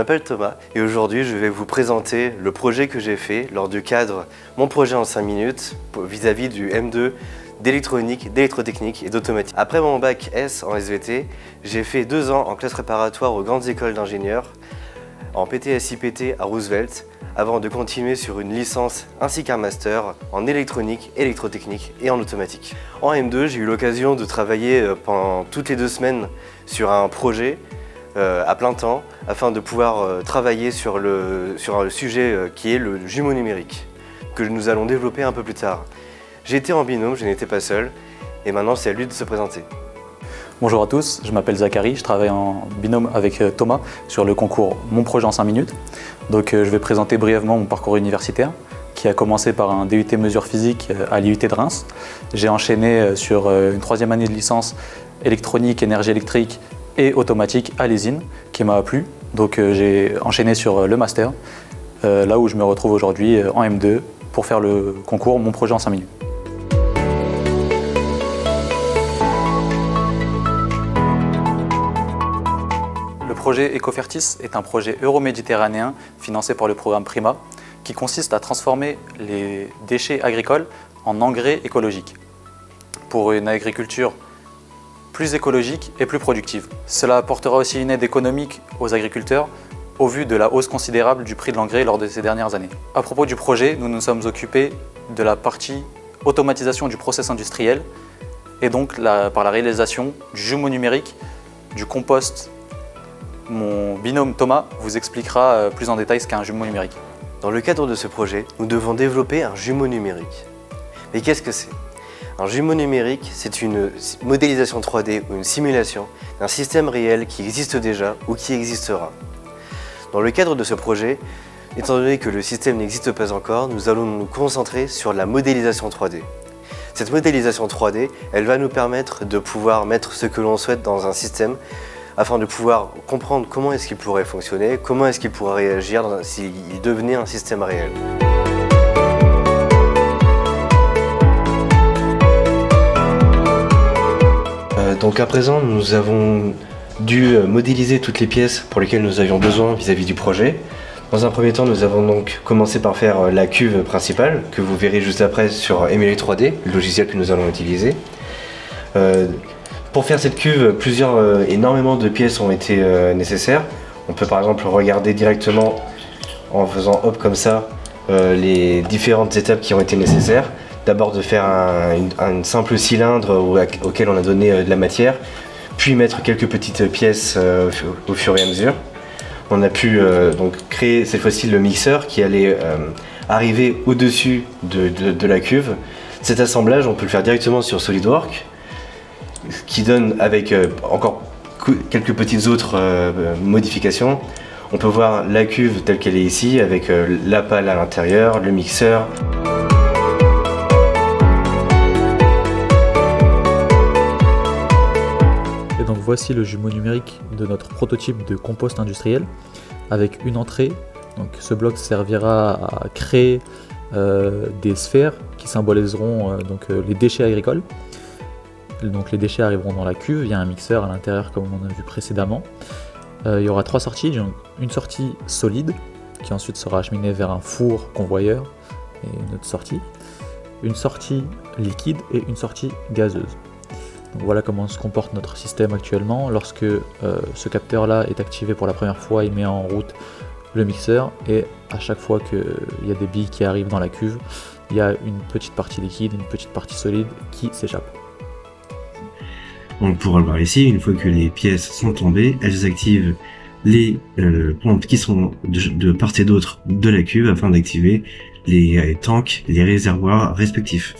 m'appelle Thomas et aujourd'hui je vais vous présenter le projet que j'ai fait lors du cadre Mon projet en 5 minutes vis-à-vis du M2 d'électronique, d'électrotechnique et d'automatique. Après mon bac S en SVT, j'ai fait 2 ans en classe préparatoire aux grandes écoles d'ingénieurs en PTS-IPT à Roosevelt avant de continuer sur une licence ainsi qu'un master en électronique, électrotechnique et en automatique. En M2, j'ai eu l'occasion de travailler pendant toutes les 2 semaines sur un projet à plein temps afin de pouvoir travailler sur le sujet qui est le jumeau numérique que nous allons développer un peu plus tard. J'ai été en binôme, je n'étais pas seul et maintenant c'est à lui de se présenter. Bonjour à tous, je m'appelle Zachary, je travaille en binôme avec Thomas sur le concours Mon projet en 5 minutes. Donc je vais présenter brièvement mon parcours universitaire qui a commencé par un DUT mesures physiques à l'IUT de Reims. J'ai enchaîné sur une 3e année de licence électronique, énergie électrique et automatique à l'ESIN qui m'a plu. Donc j'ai enchaîné sur le master, là où je me retrouve aujourd'hui en M2 pour faire le concours Mon projet en 5 minutes. Le projet Ecofertis est un projet euro-méditerranéen financé par le programme PRIMA qui consiste à transformer les déchets agricoles en engrais écologiques pour une agriculture plus écologique et plus productive. Cela apportera aussi une aide économique aux agriculteurs au vu de la hausse considérable du prix de l'engrais lors de ces dernières années. À propos du projet, nous nous sommes occupés de la partie automatisation du process industriel et donc par la réalisation du jumeau numérique, du compost. Mon binôme Thomas vous expliquera plus en détail ce qu'est un jumeau numérique. Dans le cadre de ce projet, nous devons développer un jumeau numérique. Mais qu'est-ce que c'est ? Un jumeau numérique, c'est une modélisation 3D ou une simulation d'un système réel qui existe déjà ou qui existera. Dans le cadre de ce projet, étant donné que le système n'existe pas encore, nous allons nous concentrer sur la modélisation 3D. Cette modélisation 3D, elle va nous permettre de pouvoir mettre ce que l'on souhaite dans un système afin de pouvoir comprendre comment est-ce qu'il pourrait fonctionner, comment est-ce qu'il pourrait réagir s'il devenait un système réel. Donc à présent, nous avons dû modéliser toutes les pièces pour lesquelles nous avions besoin vis-à-vis du projet. Dans un premier temps, nous avons donc commencé par faire la cuve principale, que vous verrez juste après sur Emulate 3D, le logiciel que nous allons utiliser. Pour faire cette cuve, énormément de pièces ont été nécessaires. On peut par exemple regarder directement en faisant hop comme ça les différentes étapes qui ont été nécessaires. D'abord de faire un simple cylindre auquel on a donné de la matière, puis mettre quelques petites pièces au fur et à mesure. On a pu donc créer cette fois-ci le mixeur qui allait arriver au-dessus de la cuve. Cet assemblage, on peut le faire directement sur SolidWorks, ce qui donne avec encore quelques petites autres modifications. On peut voir la cuve telle qu'elle est ici, avec la pale à l'intérieur, le mixeur. Et donc voici le jumeau numérique de notre prototype de compost industriel avec une entrée. Donc ce bloc servira à créer des sphères qui symboliseront les déchets agricoles. Donc les déchets arriveront dans la cuve, il y a un mixeur à l'intérieur comme on a vu précédemment. Il y aura 3 sorties, une sortie solide qui ensuite sera acheminée vers un four convoyeur et une autre sortie. Une sortie liquide et une sortie gazeuse. Donc voilà comment se comporte notre système actuellement. Lorsque ce capteur là est activé pour la première fois, il met en route le mixeur et à chaque fois qu'il y a des billes qui arrivent dans la cuve, il y a une petite partie liquide, une petite partie solide qui s'échappe. On pourra le voir ici, une fois que les pièces sont tombées, elles activent les pompes qui sont de part et d'autre de la cuve afin d'activer les tanks, les réservoirs respectifs.